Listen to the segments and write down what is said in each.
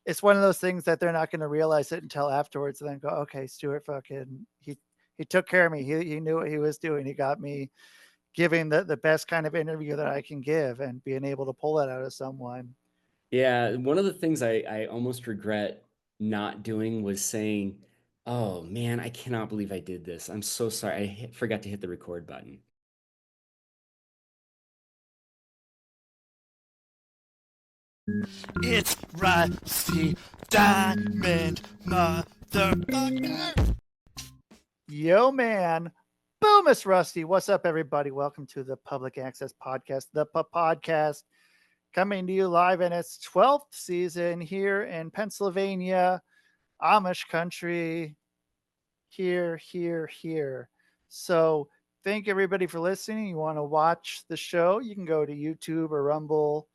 it's one of those things that they're not going to realize it until afterwards and then go, okay, Stuart fucking, he took care of me. He knew what he was doing. He got me giving the best kind of interview that I can give and being able to pull that out of someone. Yeah, one of the things I almost regret not doing was saying, "Oh man, I cannot believe I did this. I'm so sorry. Forgot to hit the record button." It's Rusty Diamond, motherfucker. Yo, man. Boom, Miss Rusty. What's up, everybody? Welcome to the Public Access Podcast, the podcast, coming to you live in its 12th season here in Pennsylvania, Amish country, here. So, thank everybody for listening. You want to watch the show, you can go to YouTube or Rumble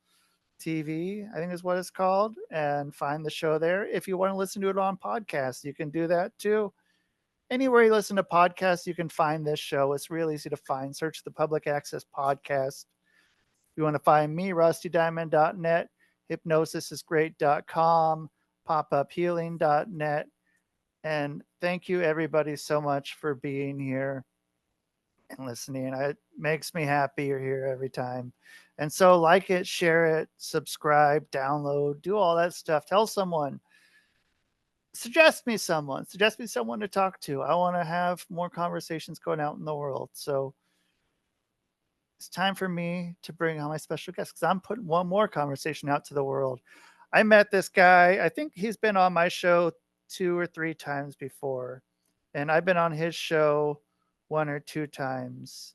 TV, I think is what it's called, and find the show there. If you want to listen to it on podcast, you can do that too. Anywhere you listen to podcasts, you can find this show. It's real easy to find. Search the Public Access Podcast. If you want to find me, rustydiamond.net, hypnosisisgreat.com, popuphealing.net. And thank you, everybody, so much for being here and listening. It makes me happy you're here every time. And so, like it, share it, subscribe, download, do all that stuff. Tell someone, suggest me someone to talk to. I want to have more conversations going out in the world. So it's time for me to bring on my special guest because I'm putting one more conversation out to the world. I met this guy. I think he's been on my show 2 or 3 times before, and I've been on his show 1 or 2 times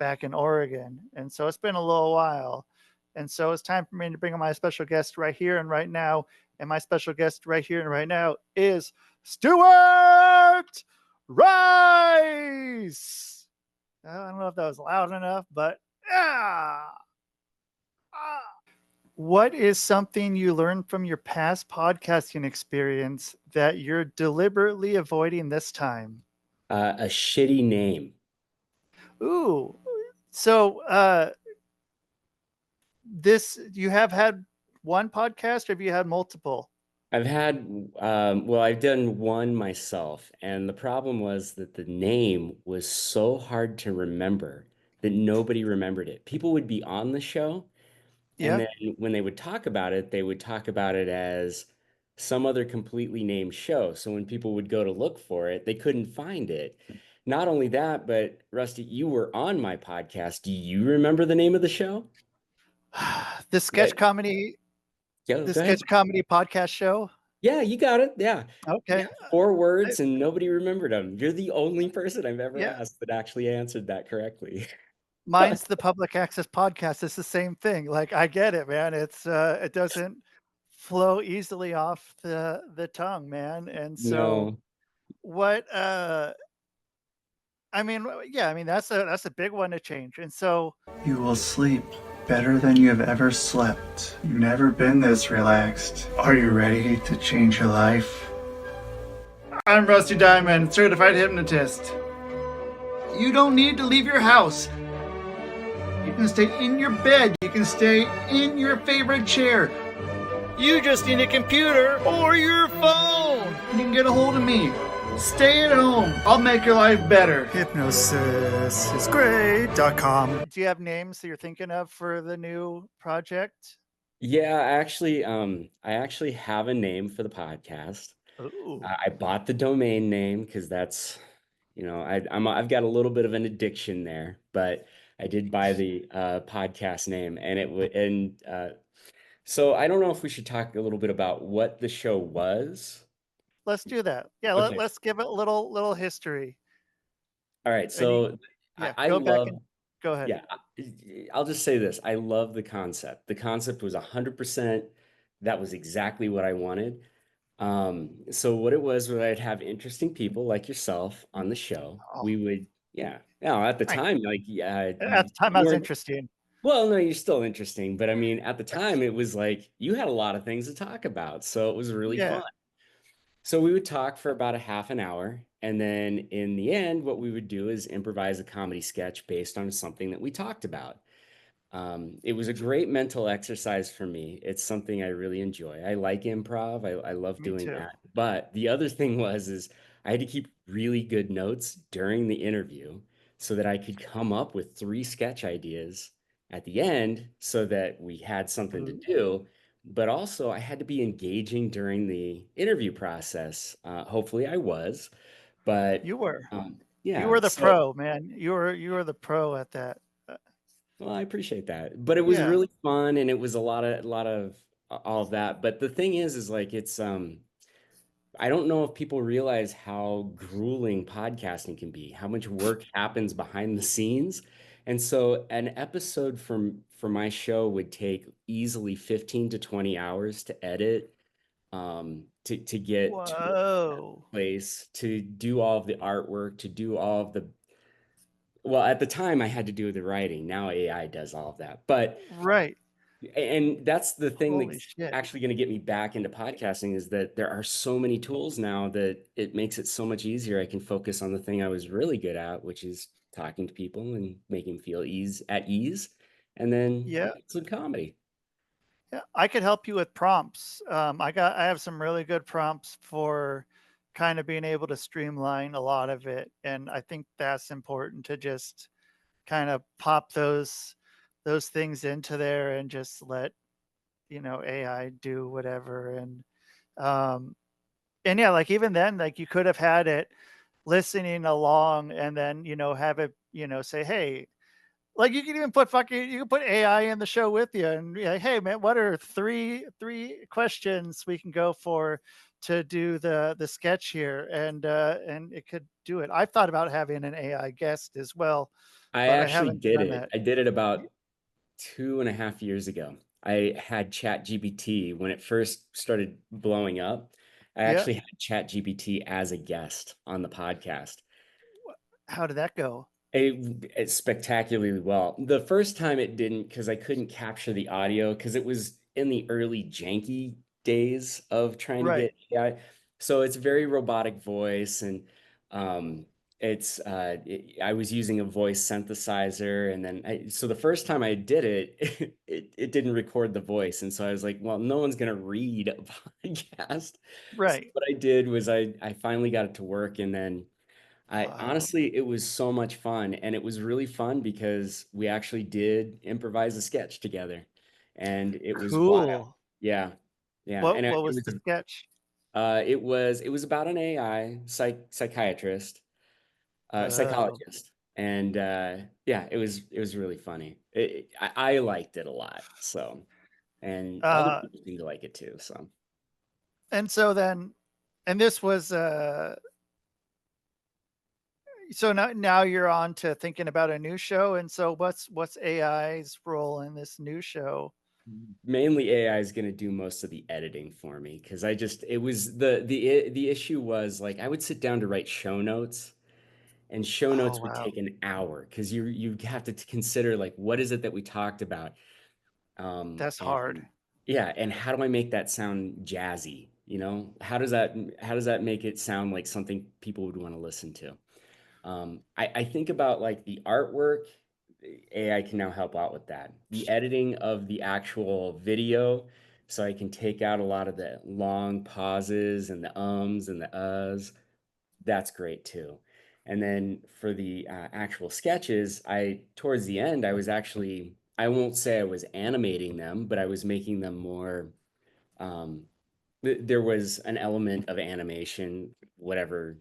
back in Oregon. And so it's been a little while. And so it's time for me to bring on my special guest right here and right now. And my special guest right here and right now is Stuart Rice. I don't know if that was loud enough, but yeah. What is something you learned from your past podcasting experience that you're deliberately avoiding this time? A shitty name. Ooh. So this you have had one podcast or have you had multiple? I've had, well, I've done one myself, and the problem was that the name was so hard to remember that nobody remembered it. People would be on the show, and Yeah. then when they would talk about it, they would talk about it as some other completely named show. So when people would go to look for it, they couldn't find it. Not only that, but Rusty, you were on my podcast. Do you remember the name of the show? the Yeah, sketch comedy yeah, the go sketch ahead. comedy podcast show. Yeah, you got it. Yeah. Yeah, Okay. 4 words and nobody remembered them. You're the only person I've ever Yeah. asked that actually answered that correctly. Mine's the public access podcast. It's the same thing. Like I get it, man. It doesn't flow easily off the tongue, man. And so No. what I mean, yeah, I mean that's a big one to change. And so You will sleep better than you have ever slept. You've never been this relaxed. Are you ready to change your life? I'm Rusty Diamond, certified hypnotist. You don't need to leave your house. You can stay in your bed. You can stay in your favorite chair. You just need a computer or your phone. You can get a hold of me. Stay at home. I'll make your life better. hypnosisisgreat.com. do you have names that you're thinking of for the new project? Yeah, I actually have a name for the podcast. Ooh. I bought the domain name because that's, I've got a little bit of an addiction there, but I did buy the podcast name, and it would, and so I don't know if we should talk a little bit about what the show was. Let's do that. Yeah, Okay. let's give it a little history. All right. And you, So yeah, I go back love, and go ahead. yeah, I'll just say this. I love the concept. The concept was 100%. That was exactly what I wanted. So what it was I'd have interesting people like yourself on the show. Oh, We would, yeah. Now at the thank time, you. like, yeah, At the time, I you was weren't, interesting. well, no, you're still interesting, but I mean, at the time, it was like you had a lot of things to talk about, so it was really Yeah. fun. So we would talk for about a half an hour, and then in the end, what we would do is improvise a comedy sketch based on something that we talked about. It was a great mental exercise for me. It's something I really enjoy. I like improv. I love Me doing too. that. But the other thing is I had to keep really good notes during the interview so that I could come up with 3 sketch ideas at the end so that we had something to Ooh, do. But also, I had to be engaging during the interview process. Hopefully, I was. But you were. You yeah, were the so pro, man. You were the pro at that. Uh, well, I appreciate that. But it was yeah. really fun and it was a lot of all of that. But the thing is like it's I don't know if people realize how grueling podcasting can be, how much work happens behind the scenes. And so an episode for my show would take easily 15 to 20 hours to edit, to get to a Whoa. place, to do all of the artwork, to do all of the well, at the time I had to do the writing. Now AI does all of that. But Right. and that's the thing Holy that's shit. actually going to get me back into podcasting is that there are so many tools now that it makes it so much easier. I can focus on the thing I was really good at, which is talking to people and making them feel at ease, and then Yeah. some comedy. Yeah. I could help you with prompts. I have some really good prompts for kind of being able to streamline a lot of it. And I think that's important to just kind of pop those things into there and just let, AI do whatever. Um and yeah, like even then, like you could have had it listening along and then, have it, say, hey, like you can even put you can put AI in the show with you and be like, hey man, what are three questions we can go for to do the sketch here? And it could do it. I've thought about having an AI guest as well, I but I actually haven't did done it. that. I did it about 2.5 years ago. I had ChatGPT when it first started blowing up. I Yeah. actually had ChatGPT as a guest on the podcast. How did that go? It's spectacularly well. The first time it didn't because I couldn't capture the audio because it was in the early janky days of trying to Right. get AI. So it's very robotic voice and um, I was using a voice synthesizer and then so the first time I did it, it didn't record the voice. And so I was like, well, no one's gonna read a podcast. So Right. what I did was I finally got it to work and then I Wow. honestly, it was so much fun, and it was really fun because we actually did improvise a sketch together, and it was wild. Cool. Yeah, yeah, What and what it was was the sketch? it was about an AI psychiatrist, Oh. psychologist, and yeah, it was really funny. I liked it a lot, so and other Uh people seem to like it too. So and so then and this was so now you're on to thinking about a new show. And so what's AI's role in this new show? mainly AI is going to do most of the editing for me because I just it was the issue was like I would sit down to write show notes and show Oh notes would wow. take an hour because you have to consider like what is it that we talked about That's and hard. yeah and how do I make that sound jazzy, how does that make it sound like something people would want to listen to. I think about like the artwork. AI can now help out with that. The editing of the actual video, so I can take out a lot of the long pauses and the ums and the uhs. That's great too. And then for the actual sketches, towards the end, I won't say I was animating them, but I was making them more. Um, there was an element of animation, whatever,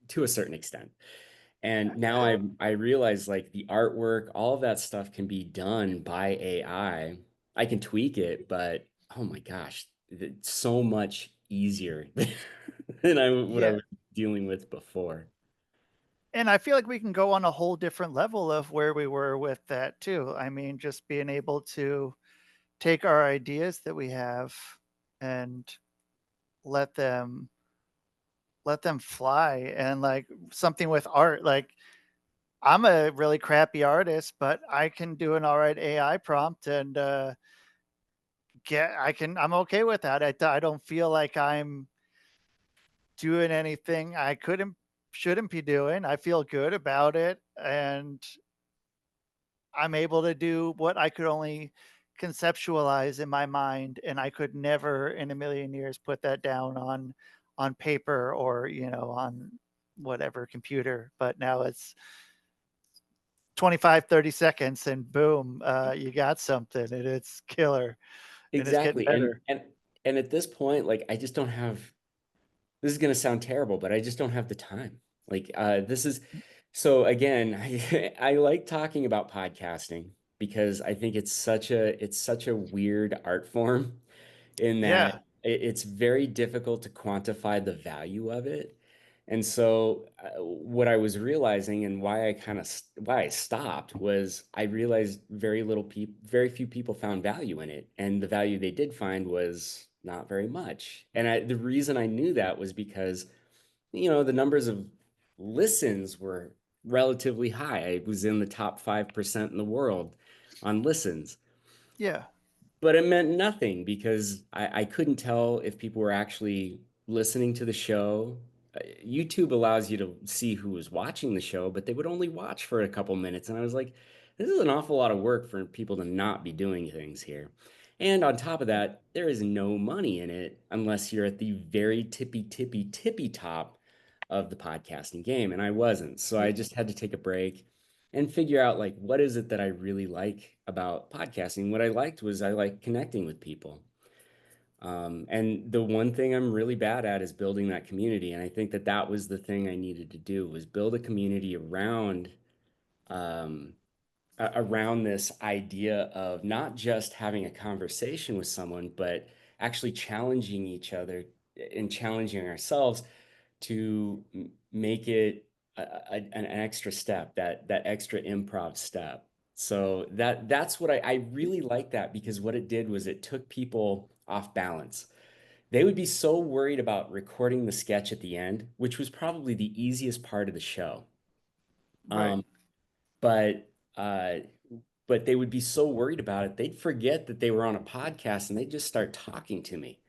to a certain extent. And now I realize like the artwork, all of that stuff can be done by AI. I can tweak it, but oh my gosh, it's so much easier than what I Yeah. was dealing with before. And I feel like we can go on a whole different level of where we were with that too. I mean, just being able to take our ideas that we have and let them let them fly. And like something with art, like I'm a really crappy artist, but I can do an all right AI prompt and I'm okay with that. I don't feel like I'm doing anything I shouldn't be doing. I feel good about it, and I'm able to do what I could only conceptualize in my mind, and I could never in a million years put that down on paper or, on whatever computer. But now it's 25, 30 seconds and boom, you got something and it's killer and it's getting Exactly. better. And at this point, like I just don't have, this is going to sound terrible, but I just don't have the time. Like this is so again, I like talking about podcasting because I think it's such a weird art form in that Yeah. it's very difficult to quantify the value of it. And so what I was realizing and why why I stopped was I realized very few people found value in it, and the value they did find was not very much. And the reason I knew that was because the numbers of listens were relatively high. I was in the top 5% in the world on listens. Yeah. But it meant nothing because I couldn't tell if people were actually listening to the show. YouTube allows you to see who was watching the show, but they would only watch for a couple minutes. And I was like, this is an awful lot of work for people to not be doing things here. And on top of that, there is no money in it unless you're at the very tippy top of the podcasting game. And I wasn't. So I just had to take a break and figure out like what is it that I really like about podcasting. What I liked was I like connecting with people. And the one thing I'm really bad at is building that community. And I think that that was the thing I needed to do was build a community um, around this idea of not just having a conversation with someone, but actually challenging each other and challenging ourselves to make it an extra step, that extra improv step. So that's what I really like that because what it did was it took people off balance. They would be so worried about recording the sketch at the end, which was probably the easiest part of the show. Right. Um, but uh, but they would be so worried about it, they'd forget that they were on a podcast and they'd just start talking to me.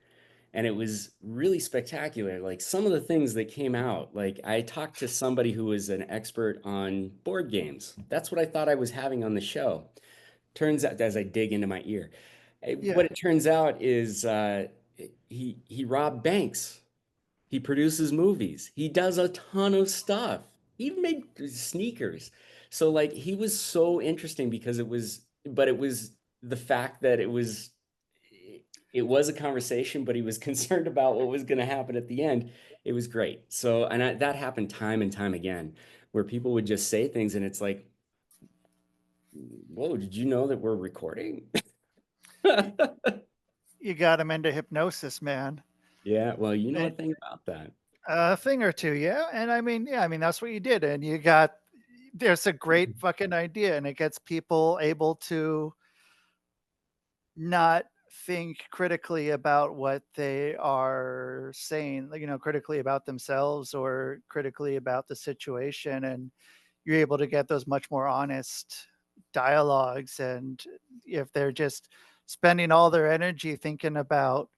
And it was really spectacular. Like some of the things that came out, like I talked to somebody who was an expert on board games. That's what I thought I was having on the show. Turns out, as I dig into my ear, what Yeah. it turns out is he robbed banks. He produces movies. He does a ton of stuff. He even made sneakers. So like he was so interesting because it was the fact that it was a conversation, but he was concerned about what was going to happen at the end. It was great. So, that happened time and time again, where people would just say things, and it's like, "Whoa, did you know that we're recording?" You got them into hypnosis, man. Yeah, well, you know a And thing about that. a thing or two, yeah. And I mean, yeah, I mean that's what you did, and there's a great fucking idea, and it gets people able to not think critically about what they are saying, like, critically about themselves or critically about the situation. And you're able to get those much more honest dialogues. And if they're just spending all their energy thinking about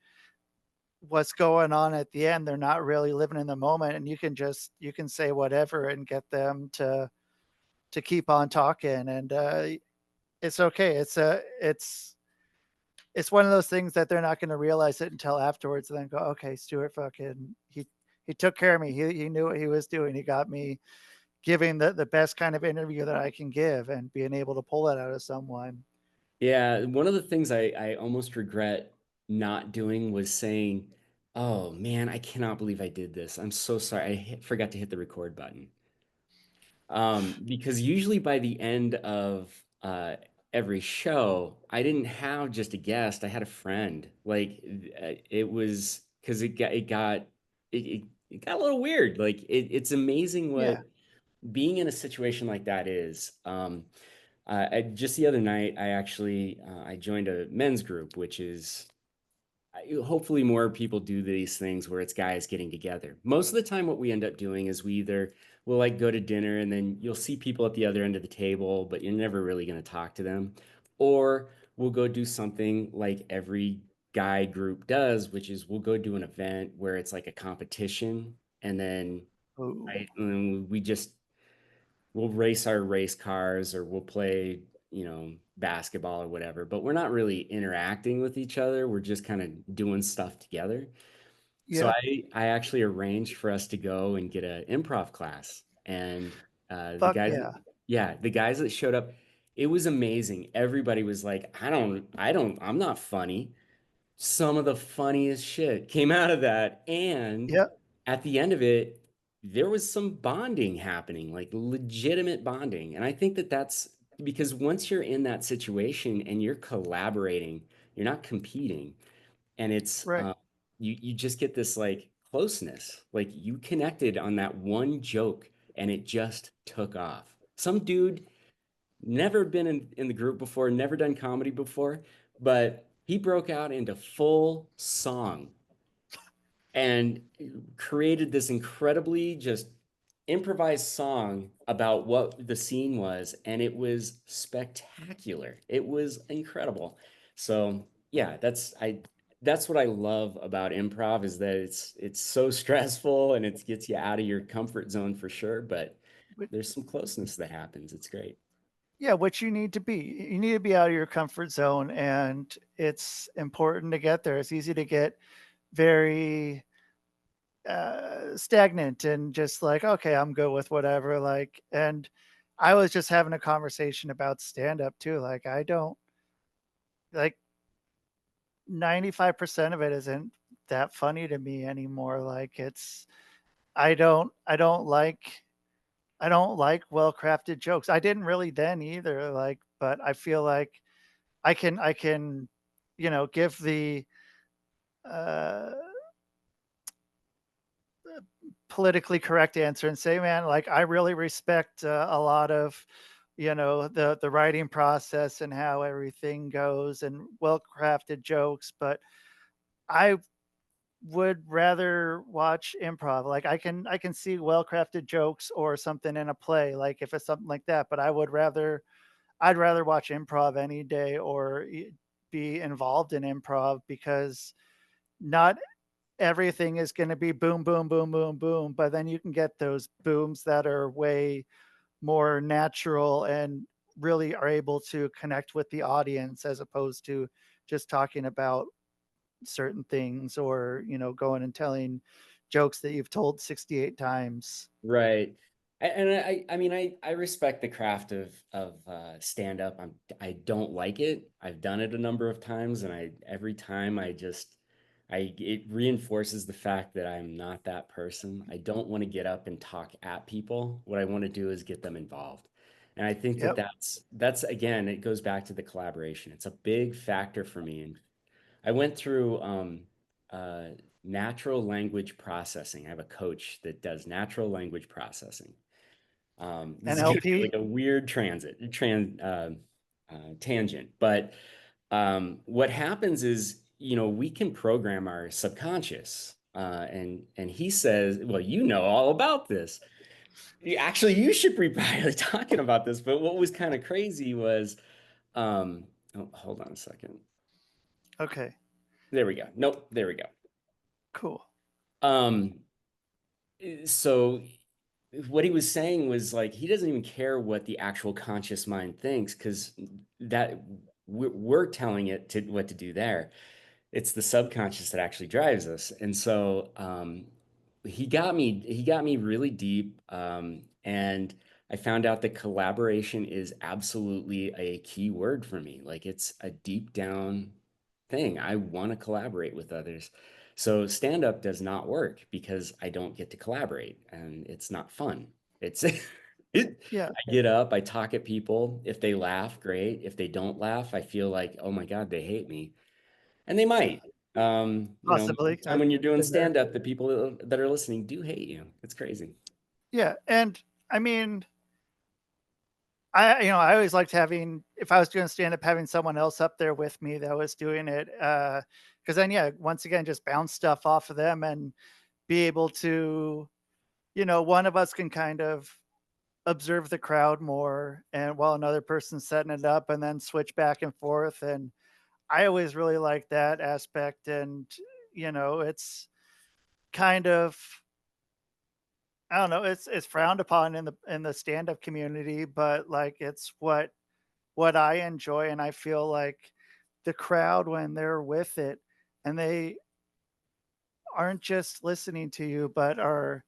what's going on at the end, they're not really living in the moment. And you can say whatever and get them to keep on talking. And it's okay. It's one of those things that they're not going to realize it until afterwards and then go, okay, Stuart fucking he took care of me. He knew what he was doing. He got me giving the best kind of interview that I can give and being able to pull that out of someone. Yeah, one of the things I almost regret not doing was saying, "Oh man, I cannot believe I did this. I'm so sorry. Forgot to hit the record button." Because usually by the end of every show, I didn't have just a guest. I had a friend. Like it was because it got a little weird. Like it's amazing Yeah. what being in a situation like that is. Just the other night, I joined a men's group, which is hopefully more people do these things where it's guys getting together. Most of the time, what we end up doing is we'll like go to dinner and then you'll see people at the other end of the table, but you're never really going to talk to them. Or we'll go do something like every guy group does, which is we'll go do an event where it's like a competition and then Ooh. right, and then we'll race our race cars or we'll play basketball or whatever, but we're not really interacting with each other. We're just kind of doing stuff together. So Yeah. I actually arranged for us to go and get an improv class. And the Fuck guys, yeah. yeah, the guys that showed up, it was amazing. Everybody was like, I'm not funny. Some of the funniest shit came out of that. And Yep. at the end of it, there was some bonding happening, like legitimate bonding. And I think that that's because once you're in that situation and you're collaborating, you're not competing, and it's Right. you just get this like closeness, like you connected on that one joke and it just took off. Some dude never been in the group before, never done comedy before, but he broke out into full song and created this incredibly just improvised song about what the scene was, and it was spectacular. It was incredible. So yeah, that's what I love about improv, is that it's so stressful and it gets you out of your comfort zone for sure, but But there's some closeness that happens. It's great. yeah, what you need to be. You need to be out of your comfort zone, and it's important to get there. It's easy to get very stagnant and just like, okay, I'm good with whatever. Like, and I was just having a conversation about stand up too. Like, I don't like 95% of it isn't that funny to me anymore. Like, it's, I don't like well crafted jokes. I didn't really then either. Like, but I feel like I can, give the uh, politically correct answer and say, man, like I really respect a lot of, the writing process and how everything goes and well crafted jokes, but I would rather watch improv. Like I can see well crafted jokes or something in a play, like if it's something like that, but I'd rather watch improv any day or be involved in improv because not everything is going to be boom, boom, boom, boom, boom. But then you can get those booms that are way more natural and really are able to connect with the audience as opposed to just talking about certain things or, going and telling jokes that you've told 68 times. Right. And I mean, I respect the craft of stand up. I don't like it. I've done it a number of times, and every time it reinforces the fact that I'm not that person. I don't want to get up and talk at people. What I want to do is get them involved. And I think that Yep. that's again, it goes back to the collaboration. It's a big factor for me. And I went through uh, natural language processing. I have a coach that does natural language processing. This is going to be NLP. like a weird tangent, but what happens is, we can program our subconscious. And he says, well, you know all about this. Actually, you should be probably talking about this. But what was kind of crazy was, oh, hold on a second. Okay. There we go. Nope, there we go. Cool. Um, so what he was saying was like he doesn't even care what the actual conscious mind thinks, because that we're telling it to what to do there. It's the subconscious that actually drives us. And so he got me really deep, and I found out that collaboration is absolutely a key word for me. Like it's a deep down thing. I want to collaborate with others. So stand up does not work because I don't get to collaborate, and it's not fun. It's Yeah. I get up, I talk at people. If they laugh, great. If they don't laugh, I feel like, oh my God, they hate me. And they might. Most of Possibly. the time I've when you're doing been there. stand up, the people that are listening do hate you. It's crazy. Yeah. And I mean, I always liked having, if I was doing stand up, having someone else up there with me that was doing it. Cause then, yeah, once again, just bounce stuff off of them and be able to, one of us can kind of observe the crowd more and while another person's setting it up and then switch back and forth. And I always really like that aspect. And, it's kind of, I don't know, it's frowned upon in the stand up community, but like it's what what I enjoy, and I feel like the crowd when they're with it and they aren't just listening to you, but are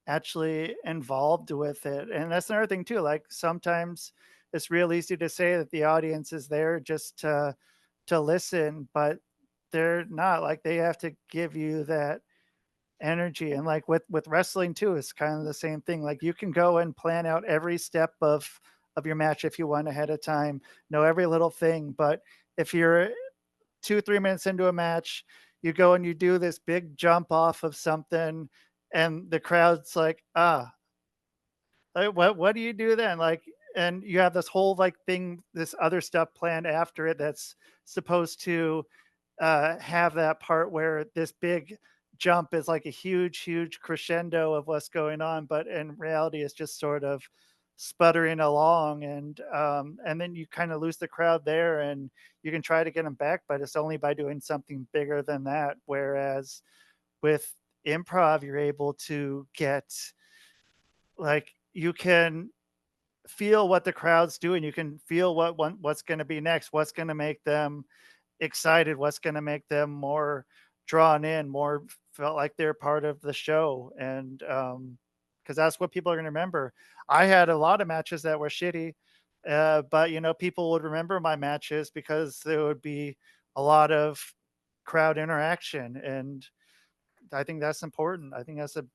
actually involved with it. And that's another thing too. Like sometimes it's real easy to say that the audience is there just to listen, but they're not. Like they have to give you that energy. And like with wrestling too, it's kind of the same thing. Like you can go and plan out every step of your match if you want ahead of time, know every little thing. But if you're 2 3 minutes into a match, you go and you do this big jump off of something, and the crowd's like, ah, like, what do you do then? Like, and you have this whole like thing, this other stuff planned after it that's supposed to have that part where this big jump is like a huge, huge crescendo of what's going on, but in reality, it's just sort of sputtering along, and then you kind of lose the crowd there, and you can try to get them back, but it's only by doing something bigger than that. Whereas with improv, you're able to get like you can feel what the crowd's doing. You can feel what's going to be next, what's going to make them excited, what's going to make them more drawn in, more felt like they're part of the show. And because that's what people are going to remember. I had a lot of matches that were shitty, but people would remember my matches because there would be a lot of crowd interaction, and I think that's important. I think that's a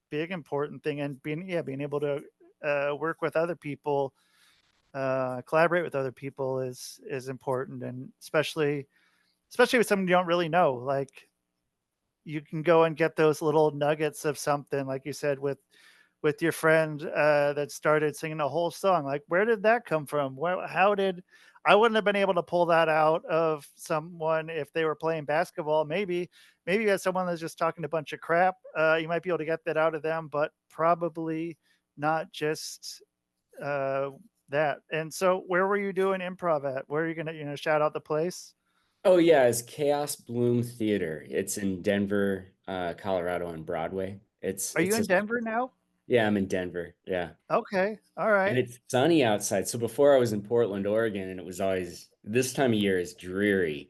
big important thing, and being able to work with other people, collaborate with other people is important, and especially with someone you don't really know. Like you can go and get those little nuggets of something, like you said with your friend that started singing a whole song. Like where did that come from? How did I wouldn't have been able to pull that out of someone if they were playing basketball. Maybe you had someone that's just talking a bunch of crap. You might be able to get that out of them, but probably not just uh, that. And so, where were you doing improv at? Where are you gonna shout out the place? Oh yeah, it's Chaos Bloom Theater. It's in Denver, Colorado on Broadway. Are you It's a in Denver now? Yeah, I'm in Denver. Yeah. Okay, all And right. it's sunny outside. So before I was in Portland, Oregon, and it was always this time of year is dreary,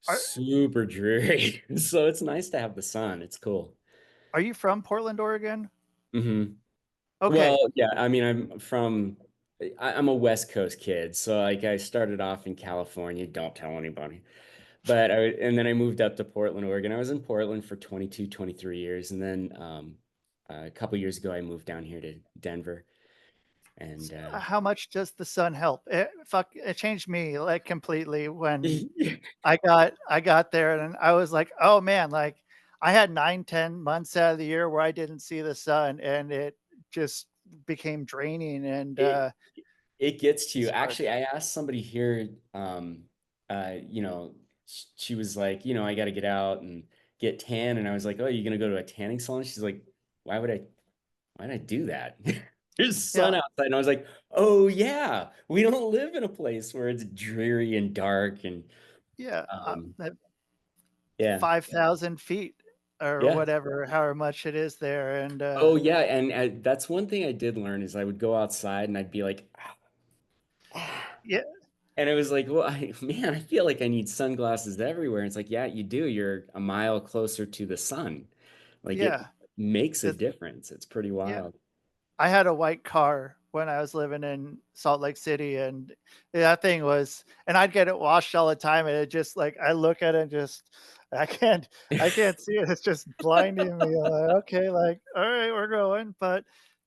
Are super dreary. So it's nice to have the sun. It's cool. are you from Portland, Oregon? hmm Well, Okay. yeah, I mean, I'm a West Coast kid. So like I started off in California, don't tell anybody. And then I moved up to Portland, Oregon. I was in Portland for 22, 23 years. And then a couple years ago, I moved down here to Denver. And How much does the sun help? It changed me like completely when I got there, and I was like, oh man, like I had 9 10 months out of the year where I didn't see the sun, and it just became draining, and it it gets to you. it's hard. Actually, I asked somebody here, she was like, I got to get out and get tan. And I was like, oh, you going to go to a tanning salon? She's like, why would I, why'd I do that? There's sun Yeah, outside. And I was like, oh, yeah, we don't live in a place where it's dreary and dark. And yeah, um, at yeah, 5,000 feet or yeah. whatever, however much it is there, and Oh, yeah. And that's one thing I did learn is I would go outside and I'd be like, yeah, and it was like, well, man, I feel like I need sunglasses everywhere. And it's like, yeah, you do. You're a mile closer to the sun. Like it yeah, makes a it's, difference. It's pretty yeah. wild. I had a white car when I was living in Salt Lake City, and that thing was, and I'd get it washed all the time, and it just like I look at it and just I can't I can't see it. It's just blinding me. I'm like, okay, like all right, we're going. But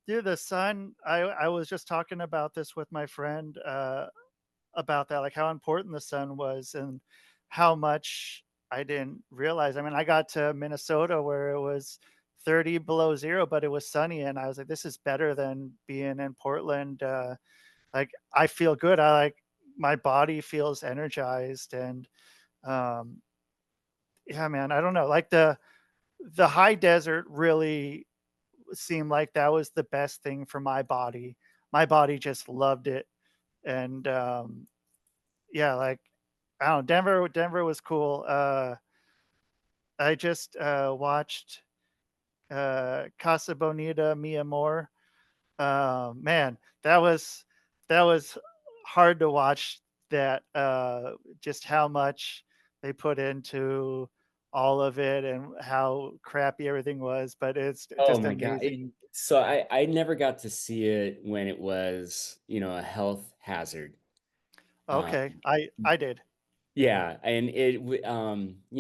dude, the sun. I was just talking about this with my friend about that, like how important the sun was and how much I didn't realize. I mean, I got to Minnesota where it was 30 below zero, but it was sunny, and I was like, this is better than being in Portland. Like I feel good. I like my body feels energized, and um, yeah, man, I don't know. Like the high desert really seemed like that was the best thing for my body. My body just loved it, and yeah, like I don't know, Denver was cool. I just watched Casa Bonita Mia Moore. Man, that was hard to watch that just how much they put into all of it and how crappy everything was, but it's Oh just my God. amazing. So I never got to see it when it was, a health hazard. Um, Okay, I did. yeah, and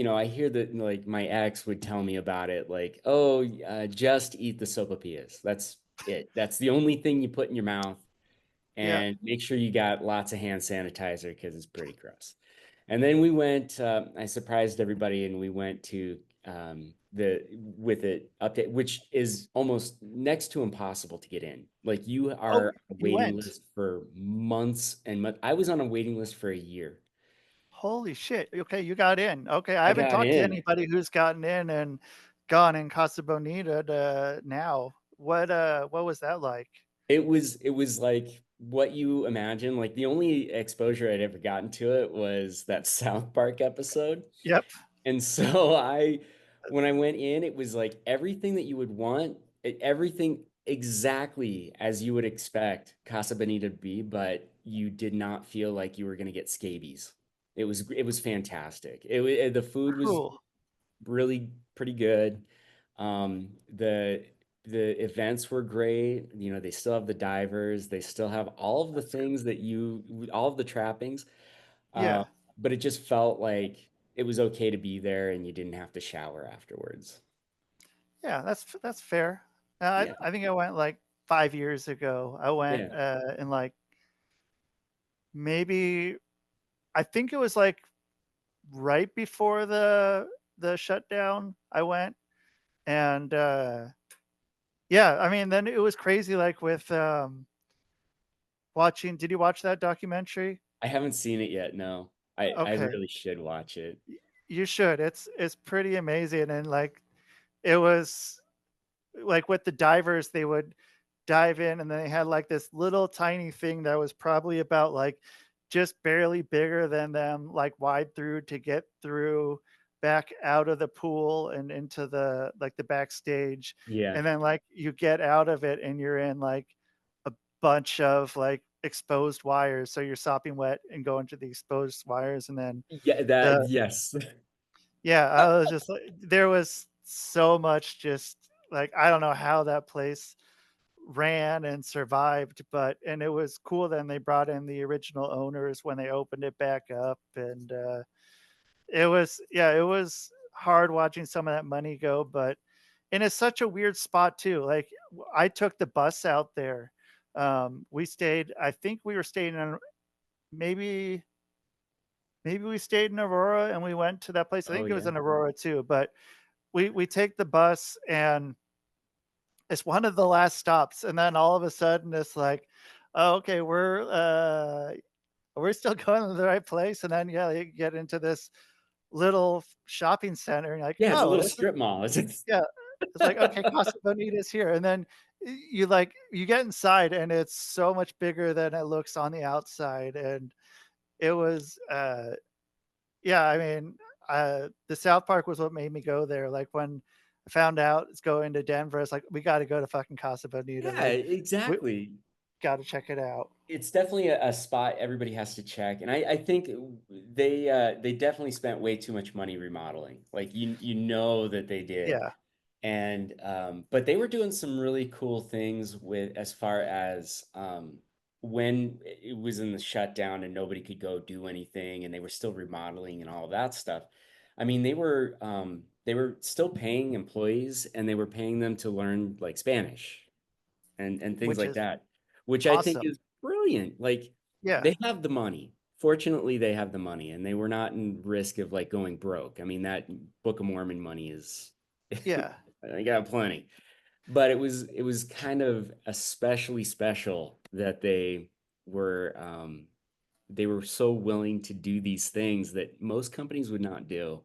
I hear that like my ex would tell me about it, like, oh, just eat the sopapillas. That's it. That's the only thing you put in your mouth, Yeah. and make sure you got lots of hand sanitizer because it's pretty gross. And then we went. I surprised everybody, and we went to the with it update, which is almost next to impossible to get in. Like you are Oh, on a you waiting went. list for months and months. I was on a waiting list for a year. Holy shit. Okay, you got in. Okay, I I haven't got talked to in. anybody who's gotten in and gone in Casa Bonita now. What was that like? It was like what you imagine. Like the only exposure I'd ever gotten to it was that South Park episode. Yep. And so when I went in, it was like everything that you would want, everything exactly as you would expect Casa Bonita to be, but you did not feel like you were going to get scabies. It was fantastic. The food was Cool. really pretty good. The events were great. They still have the divers. They still have all of the That's things all of the trappings. Uh, yeah. but it just felt like it was okay to be there and you didn't have to shower afterwards. Yeah, that's fair. Yeah, I think I went like 5 years ago. I went, yeah. in, like, maybe I think it was, like, right before the shutdown, I went, and, yeah, I mean, then it was crazy, like, with, watching did you watch that documentary? I haven't seen it yet. No, I Okay. really should watch it. You should. It's pretty amazing, and, like, it was like, with the divers, they would dive in, and they had, like, this little tiny thing that was probably about, like, just barely bigger than them, like, wide through to get through back out of the pool and into the backstage, Yeah, and then, like, you get out of it, and you're in, like, a bunch of, like, exposed wires, so you're sopping wet and going to the exposed wires, and then yeah. That the yes. yeah, I was just like there was so much just like, I don't know how that place ran and survived, but and it was cool then they brought in the original owners when they opened it back up, and, it was yeah, it was hard watching some of that money go, but and it's such a weird spot too, like, I took the bus out there, we stayed I think we were staying in maybe maybe we stayed in Aurora and we went to that place, I Oh think it was yeah. in Aurora too, but we take the bus and it's one of the last stops, and then all of a sudden it's like, "Oh, okay, we're still going to the right place," and then, yeah, you get into this little shopping center, and you're like, Yeah, it's a "Oh, little this is" strip mall. yeah. It's like, "Okay, Casa Bonita's here," and then you get inside, and it's so much bigger than it looks on the outside, and it was, yeah, I mean, the South Park was what made me go there, like, when I found out it's going to Denver, it's like, "We gotta go to fucking Casa Bonita," Yeah, like, we exactly. gotta check it out. It's definitely a spot everybody has to check, and I think they definitely spent way too much money remodeling. Like you know that they did. Yeah, And but they were doing some really cool things with as far as when it was in the shutdown and nobody could go do anything and they were still remodeling and all of that stuff. I mean, they were still paying employees and they were paying them to learn like Spanish and things which like is that, which I think awesome. is brilliant. Like Yeah, they have the money. Fortunately, they have the money and they were not in risk of like going broke. I mean, that Book of Mormon money is yeah, I got plenty. But it was kind of especially special that they were so willing to do these things that most companies would not do.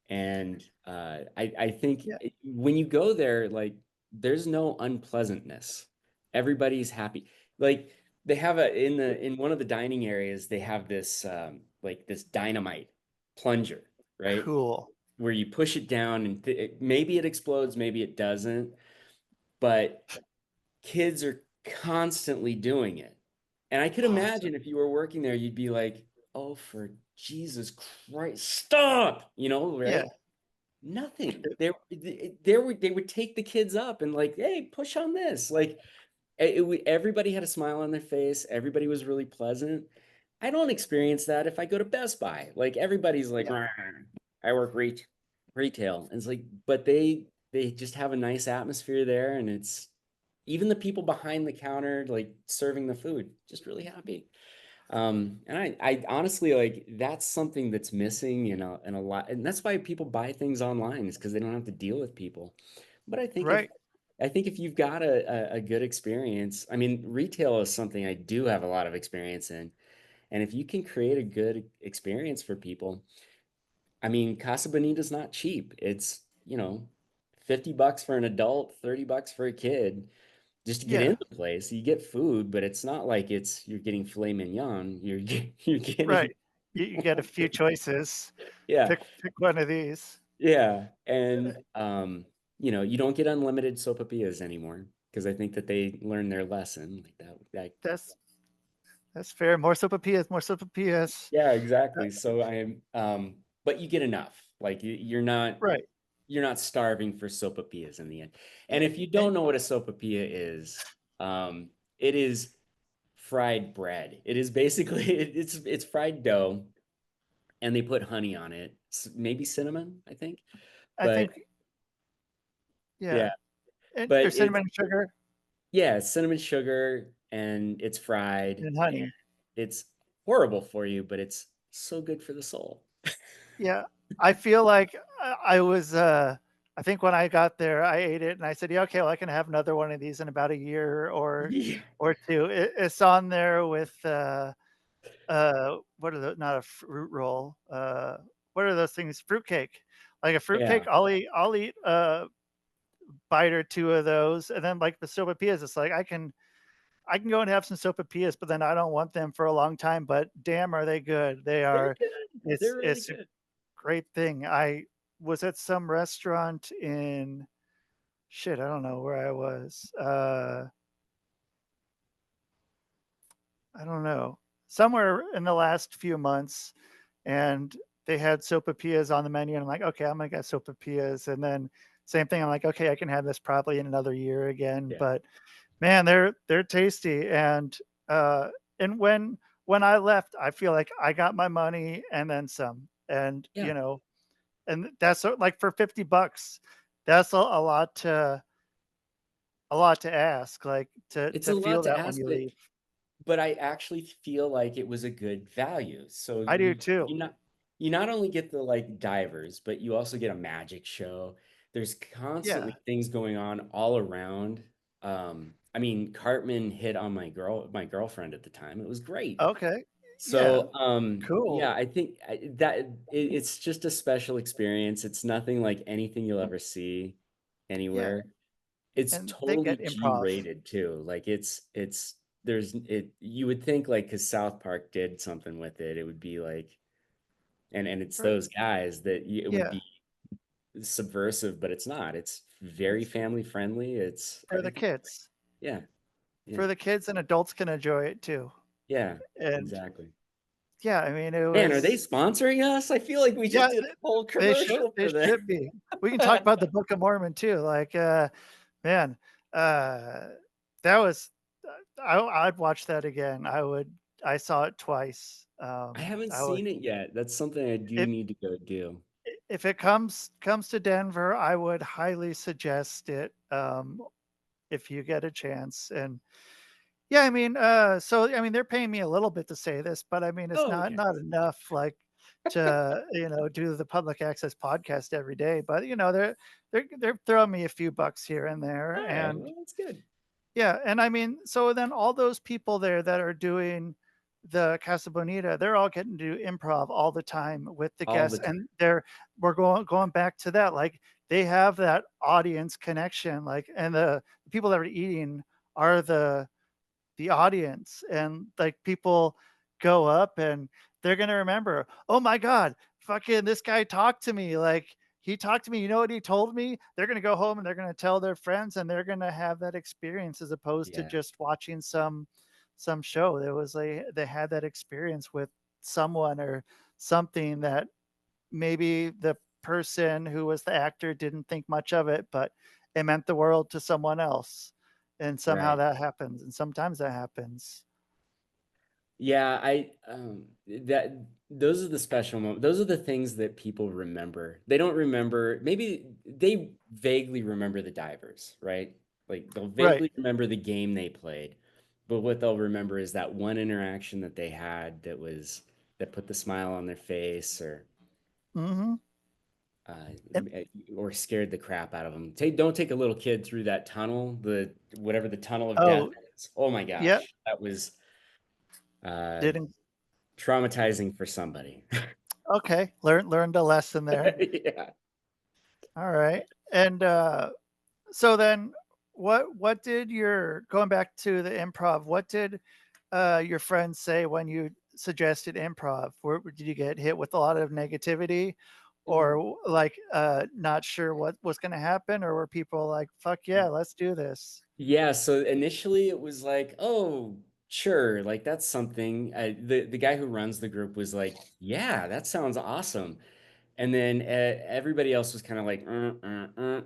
And I think yeah, when you go there, like there's no unpleasantness. Everybody's happy. Like they have in one of the dining areas, they have this like this dynamite plunger, right? cool. Where you push it down and maybe it explodes, maybe it doesn't, but kids are constantly doing it. And I could Awesome. imagine if you were working there, you'd be like, oh, for Jesus Christ, stop, Yeah. right? Nothing. They would take the kids up and like, hey, push on this. Like everybody had a smile on their face. Everybody was really pleasant. I don't experience that if I go to Best Buy. Like everybody's like, Yeah. I work retail. And it's like, but they just have a nice atmosphere there, and it's even the people behind the counter, like serving the food, just really happy. And I honestly like that's something that's missing, in a lot, and that's why people buy things online is because they don't have to deal with people. But Right. I think if you've got a good experience, I mean, retail is something I do have a lot of experience in, and if you can create a good experience for people, I mean, Casa Bonita's not cheap. It's, $50 for an adult, $30 for a kid just to get Yeah. in the place. You get food, but it's not like you're getting filet mignon. You're getting Right. You get a few choices. yeah, Pick one of these. yeah. And you don't get unlimited sopapillas anymore because I think that they learned their lesson. Like that That's that's fair. More sopapillas. More sopapillas. yeah, Uh, exactly. So but you get enough. Like right. you're not starving for sopapillas in the end. Yeah. And if you And don't know what a sopapilla is, it is fried bread. It is basically it's fried dough, and they put honey on it, maybe cinnamon, I think. I But think, yeah. yeah, And but there's cinnamon and sugar it's cinnamon sugar, and it's fried, and and honey. it's horrible for you, but it's so good for the soul. Yeah. I feel like I was, I think when I got there, I ate it and I said, yeah, okay, well, I can have another one of these in about a year Yeah, or two. It's on there with, what are the, not a fruit roll. What are those things? Fruitcake. Like a fruitcake, yeah, I'll eat a bite or two of those. And then like the sopapillas, it's like I can go and have some sopapillas, but then I don't want them for a long time. But damn, are they good? they're good. They're really It's a good. great thing. I was at some restaurant in shit. I don't know where I was. I don't know, somewhere in the last few months, and they had sopapillas on the menu, and I'm like, okay, I'm gonna get sopapillas, and then same thing. I'm like, okay, I can have this probably in another year again, Yeah, but man, they're tasty, uh, and when I left, I feel like I got my money and then some, and yeah. and that's like for $50, that's a lot to ask, like It's a to lot feel to that when ask, you but leave. I actually feel like it was a good value. So I do too. you not only get the like divers, but you also get a magic show. There's Yeah. constantly things going on all around. I mean, Cartman hit on my girlfriend at the time. It was great. Okay. Yeah. So, yeah, Cool. I think it's just a special experience. It's nothing like anything you'll ever see Yeah. anywhere. It's And they totally get improv. G-rated too. Like you would think like because South Park did something with it, it would be like, and it's Right. those guys that it would Yeah. be subversive, but it's not. It's very It's family friendly. It's for the everything's great. kids. Yeah, yeah, For the kids and adults can enjoy it too. yeah, And exactly. yeah, I mean, it Man, are they was, sponsoring us? I feel like we just yeah, did a whole commercial they for them. should be. We can talk about the Book of Mormon too. Like, man, uh, that was, I'd watch that again. I saw it twice. I haven't I would, seen it yet. That's something I do if, need to go do. if it comes to Denver, I would highly suggest it. If you get a chance. And yeah, I mean, so I mean, they're paying me a little bit to say this, but I mean, it's Oh, okay. not enough, like to do the public access podcast every day. But they're throwing me a few bucks here and there, All right. and Well, that's good. yeah, and I mean, so then all those people there that are doing the Casa Bonita, they're all getting to do improv all the time with the All the guests, time. and we're going back to that, like they have that audience connection, like, and the people that are eating are the audience, and like people go up and they're gonna remember, oh my god, fucking this guy talked to me, like he talked to me, you know what he told me. They're gonna go home and they're gonna tell their friends, and they're gonna have that experience as opposed to Yeah. just watching some show. There was like they had that experience with someone or something that maybe the person who was the actor didn't think much of it, but it meant the world to someone else. And somehow Right. that happens. And sometimes that happens. Yeah, that those are the special moments. Those are the things that people remember. They don't remember, maybe they vaguely remember the divers, right? Like they'll Right. vaguely remember the game they played, but what they'll remember is that one interaction that they had that put the smile on their face Hmm. uh, And or scared the crap out of them. Don't take a little kid through that tunnel, the whatever the tunnel of death oh, is. Oh my yeah, gosh, that was uh, didn't. traumatizing for somebody. Okay, learned a lesson there. Yeah. All right. And so then what did your going back to the improv, what did your friends say when you suggested improv? Did you get hit with a lot of negativity or like not sure what was going to happen, or were people like, fuck yeah, let's do this? Yeah, so initially it was like, oh, sure, like that's something. The guy who runs the group was like, yeah, that sounds awesome. And then everybody else was kind of like,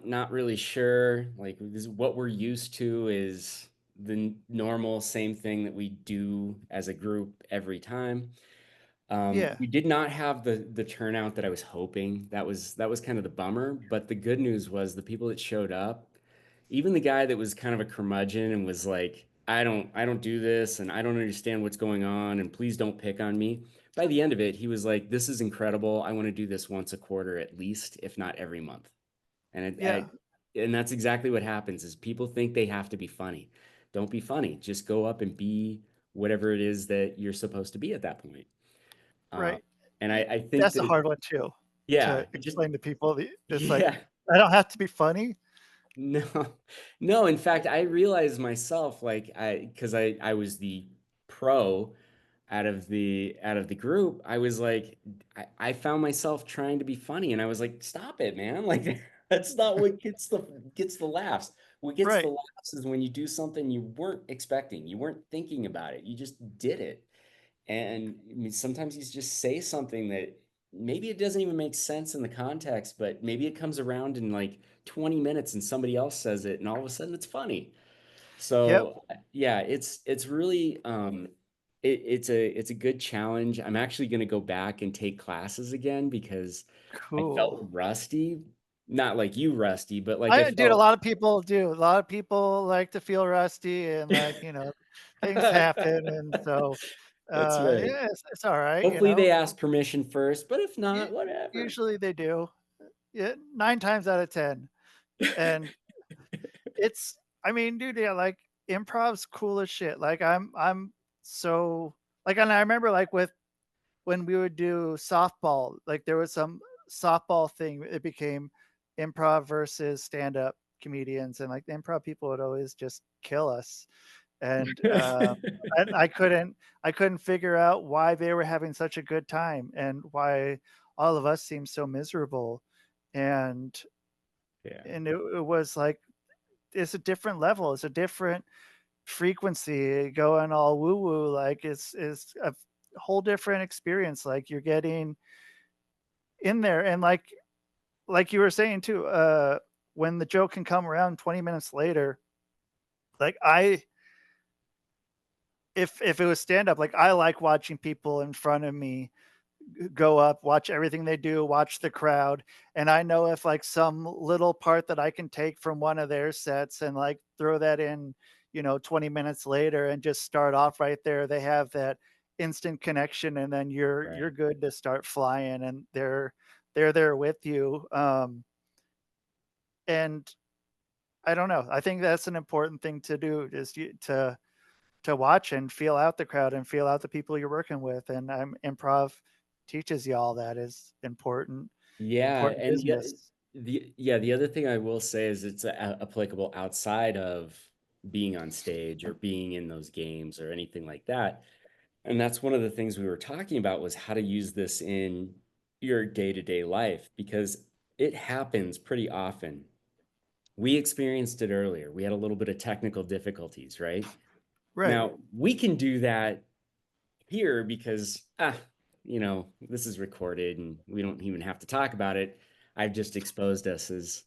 not really sure. Like this, what we're used to is the normal same thing that we do as a group every time. Yeah. We did not have the turnout that I was hoping. That was kind of the bummer. But the good news was the people that showed up, even the guy that was kind of a curmudgeon and was like, I don't do this and I don't understand what's going on and please don't pick on me. By the end of it, he was like, this is incredible. I want to do this once a quarter at least, if not every month. And Yeah. and that's exactly what happens is people think they have to be funny. Don't be funny. Just go up and be whatever it is that you're supposed to be at that point. Uh, Right. and I think That's a that, hard one too, yeah, to just, explain to people. It's like, yeah, I don't have to be funny. no, no. In fact, I realized myself, like, because I was the pro out of the group, I was like, I found myself trying to be funny, and I was like, stop it, man. Like, that's not what gets the laughs. What gets the Right. laughs is when you do something you weren't expecting, you weren't thinking about it, you just did it. And I mean, sometimes you just say something that maybe it doesn't even make sense in the context, but maybe it comes around in like 20 minutes and somebody else says it, and all of a sudden it's funny. Yep. So yeah, it's really it's a good challenge. I'm actually going to go back and take classes again because I Cool. felt rusty. Not like you rusty, but like I I dude, a felt lot of people do. A lot of people like to feel rusty and like, things happen. And so, that's right. yeah, it's all right, Hopefully they ask permission first, but if U- not, whatever. Usually they do. Yeah, 9 times out of 10. And it's, I mean, dude, yeah, like improv's cool as shit. Like I'm so like, and I remember like with when we would do softball, like there was some softball thing. It became improv versus stand up comedians, and like the improv people would always just kill us. And I couldn't figure out why they were having such a good time and why all of us seemed so miserable. And Yeah. it was like it's a different level. It's a different frequency going all woo woo. Like it's a whole different experience. Like you're getting in there, and like you were saying too, when the joke can come around 20 minutes later, like I if it was stand up, like I like watching people in front of me go up, watch everything they do, watch the crowd. And I know if like some little part that I can take from one of their sets and like throw that in, 20 minutes later and just start off right there, they have that instant connection, and then you're Right. good to start flying, and they're there with you. And I don't know. I think that's an important thing to do, is to watch and feel out the crowd and feel out the people you're working with. And improv teaches you all that is important, Yeah, important and yeah, business. the other thing I will say is it's applicable outside of being on stage or being in those games or anything like that. And that's one of the things we were talking about was how to use this in your day-to-day life because it happens pretty often. We experienced it earlier. We had a little bit of technical difficulties, right? Right. Now, we can do that here because this is recorded and we don't even have to talk about it. I've just exposed us as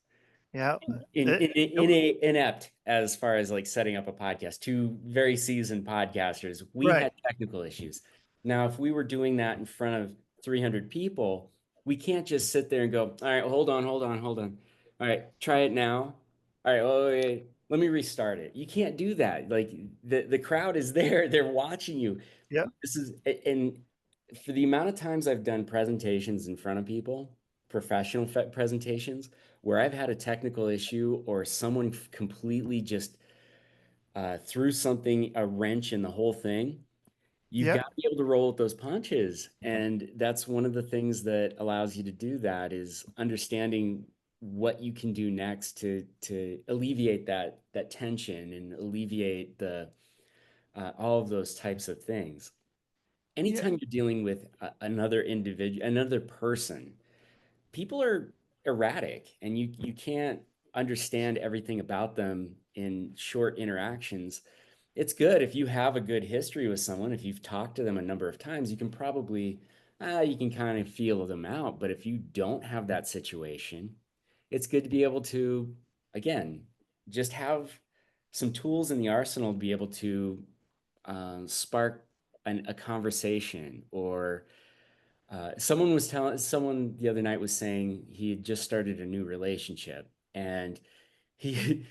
Yeah. inept as far as like setting up a podcast. Two very seasoned podcasters. We Right. had technical issues. Now, if we were doing that in front of 300 people, we can't just sit there and go, all right, hold on. All right, try it now. All right, wait, let me restart it. You can't do that. Like the crowd is there, they're watching you. Yeah. And for the amount of times I've done presentations in front of people, professional presentations, where I've had a technical issue or someone completely just threw a wrench in the whole thing, you've Yeah. got to be able to roll with those punches. And that's one of the things that allows you to do that is understanding what you can do next to alleviate that tension and alleviate the all of those types of things. Yeah. Anytime you're dealing with another individual, another person, people are erratic and you can't understand everything about them in short interactions. It's good if you have a good history with someone, if you've talked to them a number of times, you can probably you can kind of feel them out. But if you don't have that situation, it's good to be able to, again, just have some tools in the arsenal to be able to spark a conversation. Or someone the other night was saying he had just started a new relationship, and he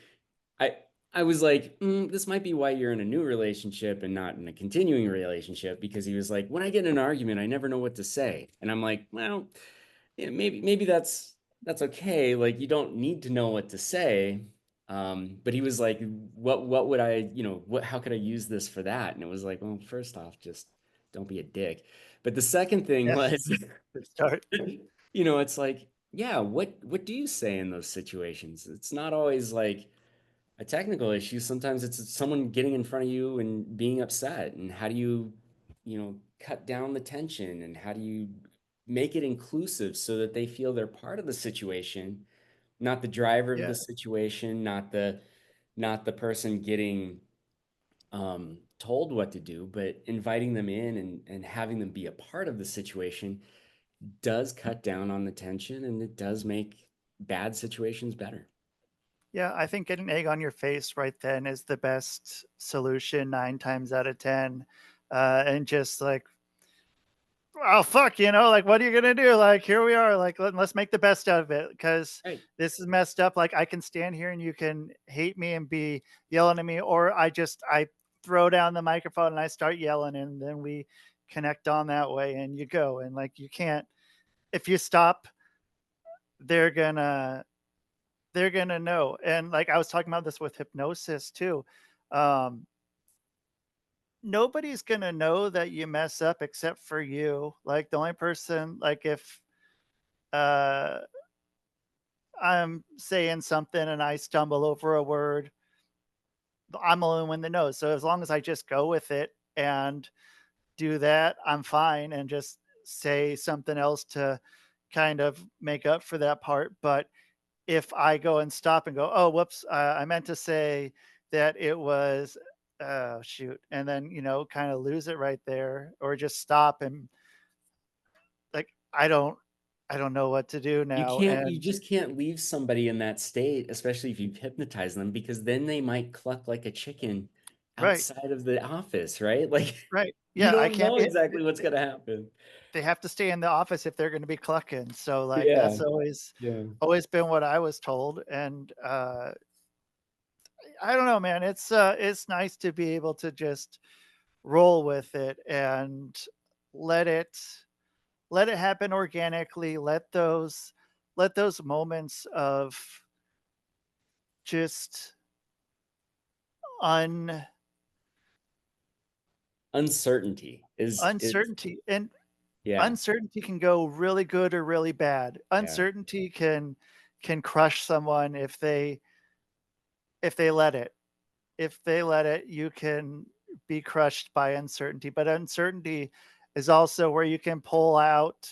I I was like, this might be why you're in a new relationship and not in a continuing relationship, because he was like, when I get in an argument, I never know what to say. And I'm like, well, yeah, maybe that's okay. Like you don't need to know what to say. But he was like, what would I, how could I use this for that? And it was like, well, first off, just don't be a dick. But the second thing Yes. was, Good start. it's like, yeah, what do you say in those situations? It's not always like a technical issue. Sometimes it's someone getting in front of you and being upset. And how do you, cut down the tension, and how do you make it inclusive so that they feel they're part of the situation, not the driver of Yeah. the situation, not the person getting told what to do, but inviting them in and having them be a part of the situation does cut down on the tension, and it does make bad situations better. Yeah, I think getting egg on your face right then is the best solution 9 times out of 10. And just like, oh fuck, like what are you gonna do? Like here we are, like let's make the best out of it because Right. this is messed up. Like I can stand here and you can hate me and be yelling at me, or I throw down the microphone and I start yelling, and then we connect on that way, and you go. And like you can't, if you stop, they're gonna they're gonna know. And like I was talking about this with hypnosis too. Um, Nobody's gonna know that you mess up except for you. Like the only person, like if uh I'm saying something and I stumble over a word, I'm the only one that knows. So as long as I just go with it and do that, I'm fine, and just say something else to kind of make up for that part. But if I go and stop and go, "Oh, whoops, I meant to say that it was, oh, shoot," and then, kind of lose it right there, or just stop and like, I don't know what to do now. You And just can't leave somebody in that state, especially if you've hypnotized them, because then they might cluck like a chicken right, outside of the office, right? Like right. you Yeah, I don't can't know be exactly what's gonna happen. they have to stay in the office if they're gonna be clucking. So, like, Yeah, that's always yeah. always been what I was told. And, I don't know, man. It's nice to be able to just roll with it and let it let it happen organically. Let those moments of just un Uncertainty is uncertainty, and yeah, uncertainty can go really good or really bad. yeah. Uncertainty can crush someone if they let it. If they let it, you can be crushed by uncertainty. But uncertainty is also where you can pull out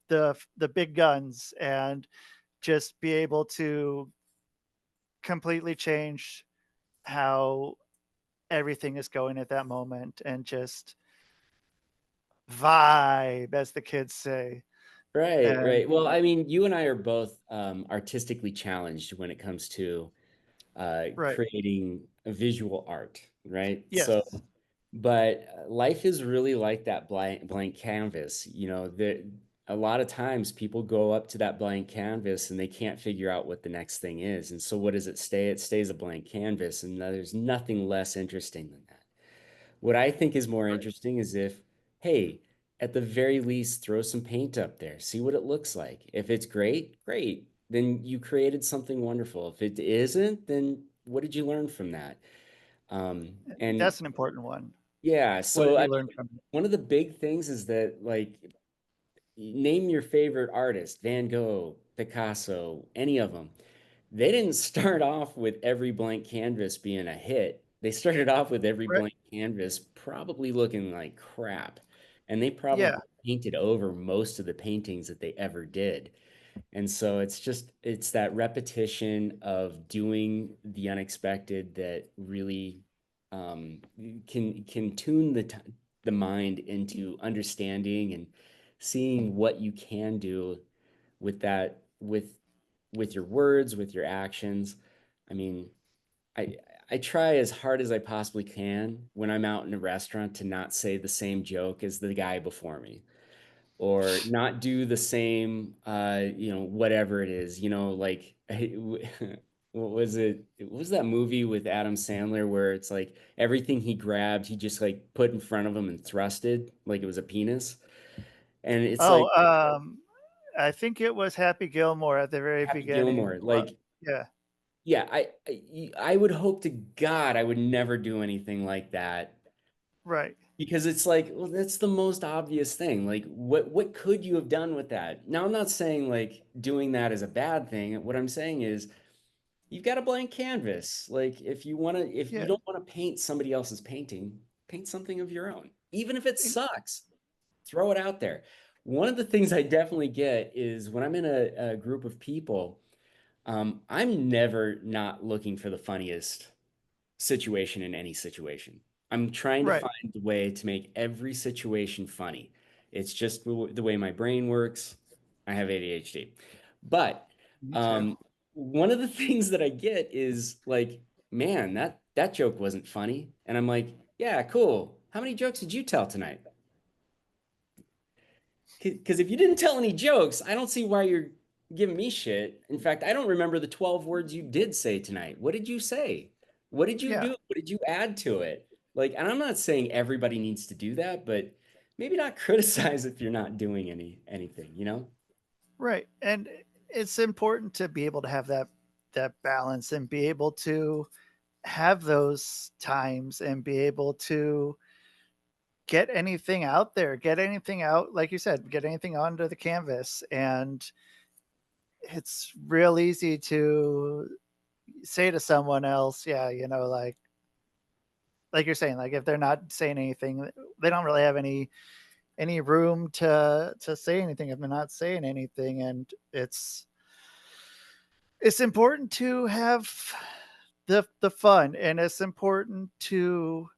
the big guns and just be able to completely change how everything is going at that moment, and just vibe, as the kids say. Right, And right. Well, I mean, you and I are both artistically challenged when it comes to right. creating a visual art, right? Yes. So, but life is really like that blank canvas. You know, a lot of times people go up to that blank canvas and they can't figure out what the next thing is. And so, what does it stay? It stays a blank canvas, and there's nothing less interesting than that. What I think is more Right. interesting is if, hey, at the very least, throw some paint up there, see what it looks like. If it's great, great. Then you created something wonderful. If it isn't, then what did you learn from that? And That's an important one. yeah, What so did I you mean, learn from it? one of the big things is that, like, name your favorite artist, Van Gogh, Picasso, any of them. They didn't start off with every blank canvas being a hit. They started off with every Right. blank canvas probably looking like crap. And they Yeah. probably painted over most of the paintings that they ever did. And so it's that repetition of doing the unexpected that really can tune the mind into understanding and seeing what you can do with that with your words, with your actions. I mean, I I try as hard as I possibly can when I'm out in a restaurant to not say the same joke as the guy before me, or not do the same whatever it is, like what was it? What was that movie with Adam Sandler where it's like everything he grabbed, he just like put in front of him and thrusted like it was a penis? And it's Oh, like I think it was Happy Gilmore at the very Happy beginning. Gilmore, like Yeah. yeah, I would hope to God I would never do anything like that Right. because it's like, well, that's the most obvious thing. Like, what could you have done with that? Now, I'm not saying like doing that is a bad thing. What I'm saying is you've got a blank canvas. Like, if you Yeah. don't want to paint somebody else's painting, paint something of your own, even if it And- sucks. Throw it out there. One of the things I definitely get is when I'm in a group of people. I'm never not looking for the funniest situation in any situation. I'm trying to Right. find the way to make every situation funny. It's just the way my brain works. I have ADHD. But Me too. um, one of the things that I get is like, man, that joke wasn't funny. And I'm like, yeah, cool. How many jokes did you tell tonight? Because if you didn't tell any jokes, I don't see why you're giving me shit. In fact, I don't remember the 12 words you did say tonight. What did you say? What did you Yeah. do? What did you add to it? Like, and I'm not saying everybody needs to do that, but maybe not criticize if you're not doing anything, you know? Right. And it's important to be able to have that balance and be able to have those times and be able to get anything out there, get anything out, like you said, get anything onto the canvas. And it's real easy to say to someone else, yeah, like you're saying, like if they're not saying anything, they don't really have any room to say anything if they're not saying anything. And it's important to have the fun, and it's important to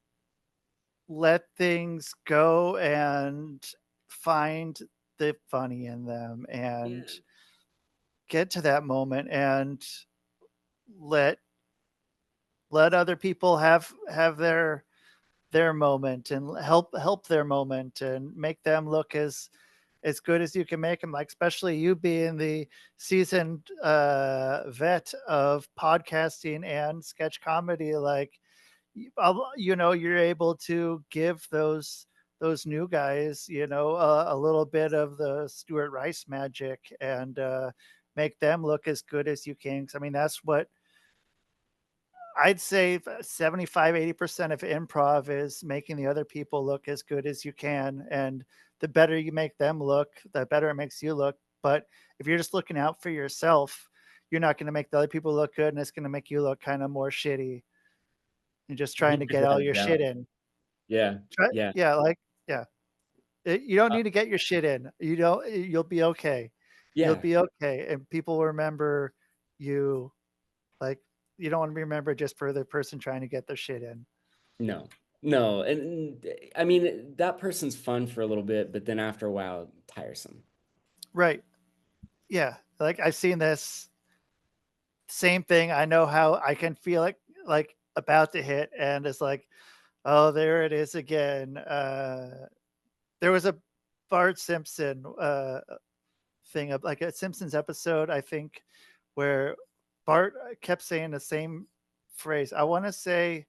let things go and find the funny in them and Yeah. get to that moment and let let other people have their moment and help their moment and make them look as good as you can make them, like especially you being the seasoned vet of podcasting and sketch comedy, like you're able to give those new guys a little bit of the Stuart Rice magic and make them look as good as you can. 'Cause, I mean, that's what I'd say 75-80% of improv is making the other people look as good as you can. And the better you make them look, the better it makes you look. But if you're just looking out for yourself, you're not going to make the other people look good, and it's going to make you look kind of more shitty and just trying to get all your Yeah. shit in. Yeah. Try, Yeah. yeah, like, yeah. You don't Uh, need to get your shit in. You'll be okay. You'll yeah. be okay. And people will remember you. Like, you don't want to be remembered just for the person trying to get their shit in. No. No, and I mean that person's fun for a little bit, but then after a while, tiresome. Right. Yeah. Like I've seen this same thing. I know how I can feel it like about to hit, and it's like, oh, there it is again. There was a Bart Simpson thing of like a Simpsons episode, I think, where Bart kept saying the same phrase. I want to say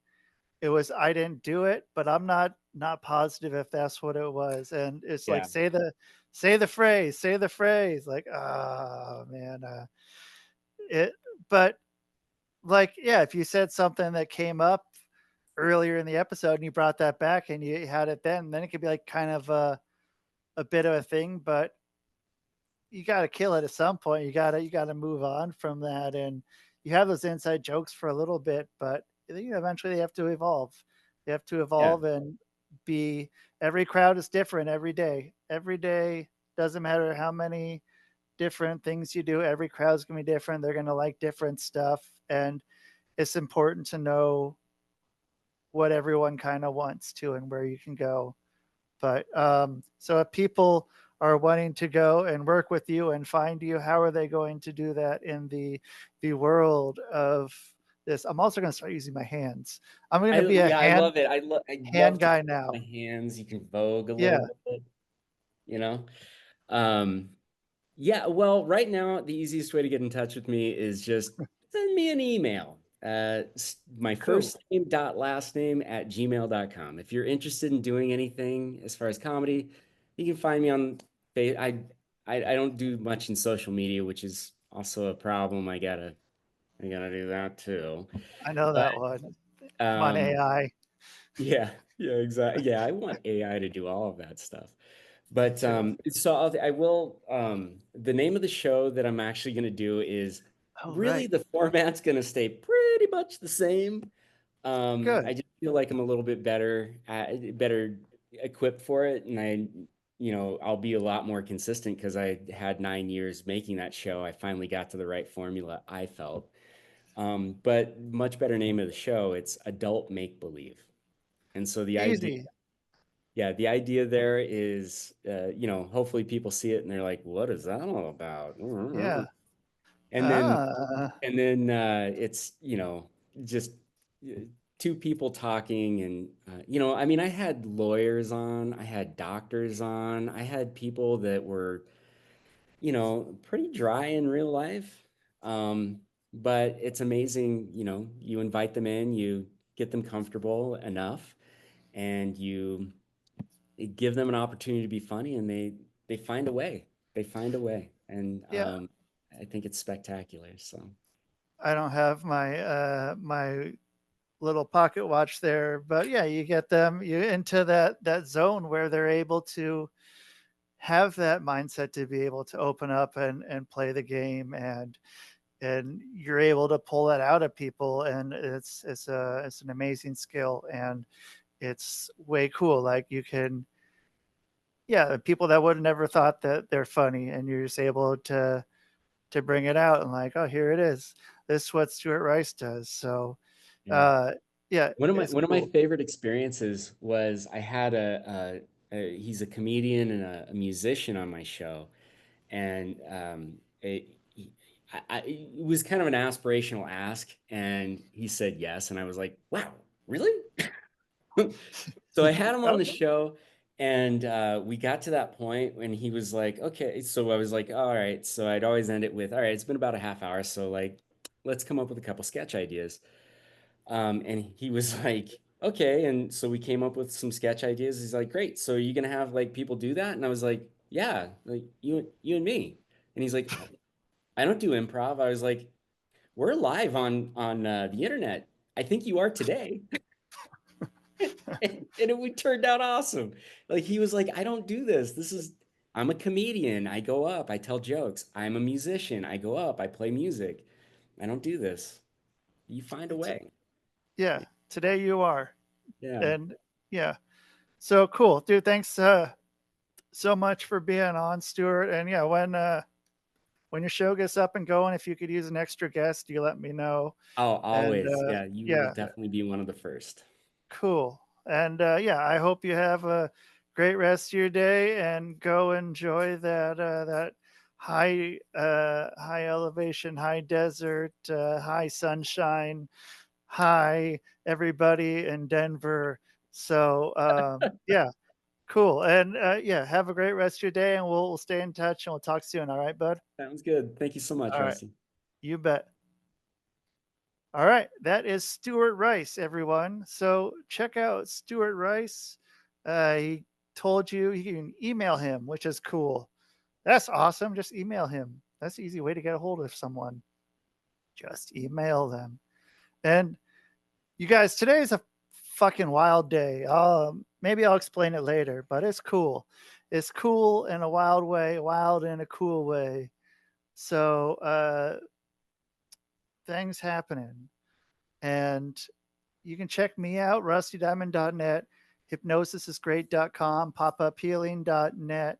it was "I didn't do it," but I'm not positive if that's what it was. And it's like Yeah, say the phrase. Like, oh man, it. But like, yeah, if you said something that came up earlier in the episode and you brought that back and you had it then it could be like kind of a bit of a thing. But you got to kill it at some point. You got to move on from that, and you have those inside jokes for a little bit, but eventually they have to evolve. They have to yeah, evolve and be. Every crowd is different every day. Every day doesn't matter how many different things you do. Every crowd's gonna be different. They're gonna like different stuff, and it's important to know what everyone kind of wants to and where you can go. But so if people are wanting to go and work with you and find you, how are they going to do that in the world of this? I'm also going to start using my hands. I'm going to be a I love it. I love hand to guy talk now. with my hands. You can vogue a little Yeah. bit, you know. Um, yeah, well, right now the easiest way to get in touch with me is just send me an email. My Cool. first name dot last name at gmail.com. If you're interested in doing anything as far as comedy, you can find me on I don't do much in social media, which is also a problem. I gotta do that too. I know But that one. Come on, um AI. yeah, yeah, exactly. Yeah, I want AI to do all of that stuff. Me But too. so I will the name of the show that I'm actually going to do is Oh, really right. the format's going to stay pretty much the same. I Good. just feel like I'm a little bit better equipped for it, and I'll be a lot more consistent because I had 9 years making that show. I finally got to the right formula, I felt. But much better name of the show, it's Adult Make Believe. And so the idea Easy. yeah, the idea there is, hopefully people see it and they're like, "What is that all about?" Yeah. And then, Ah, it's, just uh, two people talking, and I mean, I had lawyers on, I had doctors on, I had people that were, pretty dry in real life. But it's amazing, you invite them in, you get them comfortable enough, and you give them an opportunity to be funny, and they find a way. They find a way, and yeah. I think it's spectacular. So I don't have my little pocket watch there, but yeah, you get them you into that zone where they're able to have that mindset to be able to open up and play the game, and you're able to pull that out of people, and it's an amazing skill, and it's way cool. Like you can, yeah, people that would have never thought that they're funny, and you're just able to bring it out and like, oh, here it is. This is what Stuart Rice does. So yeah, uh yeah, it's one of my cool. favorite experiences was I had he's a comedian and a musician on my show, and it was kind of an aspirational ask, and he said yes, and I was like, wow, really? So I had him on Oh, the show, and we got to that point when he was like, okay. So I was like, all right. So I'd always end it with, all right, it's been about a half hour. So, like, let's come up with a couple sketch ideas. And he was like, okay. And so we came up with some sketch ideas. He's like, great. So are you gonna have like people do that? And I was like, yeah, like you and me. And he's like, I don't do improv. I was like, we're live on the internet. I think you are today. And it would turned out awesome. Like he was like, I don't do this. I'm a comedian. I go up, I tell jokes. I'm a musician. I go up, I play music. I don't do this. You find a way. yeah, today you are. Yeah. And yeah, so cool, dude. Thanks so much for being on, Stuart. And yeah, when your show gets up and going, if you could use an extra guest, you let me know. Oh, And always. Yeah, you will yeah, definitely be one of the first. cool. And yeah, I hope you have a great rest of your day and go enjoy that high elevation, high desert, high sunshine, high everybody in Denver. So yeah, cool. And yeah, have a great rest of your day, and we'll stay in touch and we'll talk soon. All right, bud? Sounds good. Thank you so much, All right. Rusty. You bet. All right, that is Stuart Rice, everyone. So check out Stuart Rice. He told you you can email him, which is cool. That's awesome. Just email him. That's an easy way to get a hold of someone. Just email them. And you guys, today is a fucking wild day. Maybe I'll explain it later, but it's cool. It's cool in a wild way, wild in a cool way. So things happening. And you can check me out, rustydiamond.net, hypnosisisgreat.com, popuphealing.net.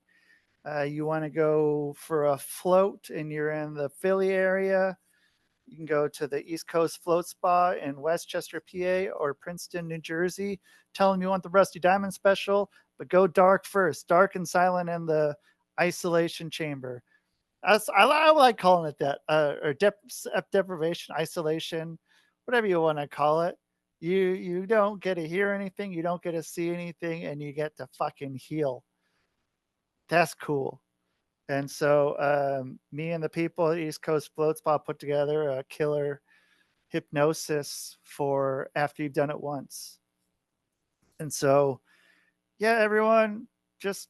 You want to go for a float and you're in the Philly area, you can go to the East Coast Float Spa in Westchester, PA, or Princeton, New Jersey. Tell them you want the Rusty Diamond special, but go dark first, dark and silent in the isolation chamber. I like calling it that, or deprivation, isolation, whatever you want to call it. You don't get to hear anything, you don't get to see anything, and you get to fucking heal. That's cool. And so me and the people at East Coast Float Spa put together a killer hypnosis for after you've done it once. And so, yeah, everyone, just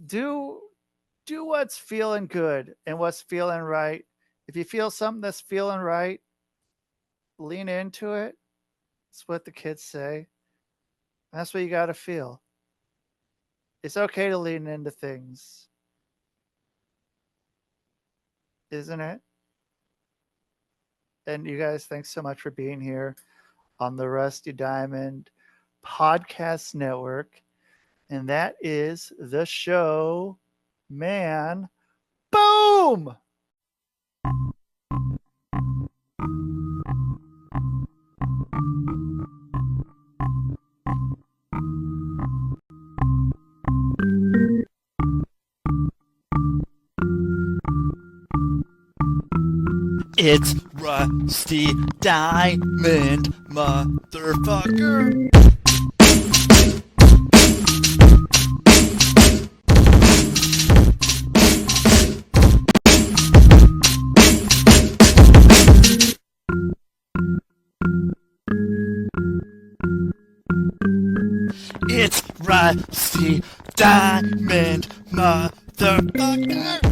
do what's feeling good and what's feeling right. If you feel something that's feeling right, lean into it. That's what the kids say. That's what you got to feel. It's okay to lean into things, isn't it? And you guys, thanks so much for being here on the Rusty Diamond Podcast Network. And that is the show, man. Boom! It's Rusty Diamond, motherfucker. It's Rusty Diamond, motherfucker.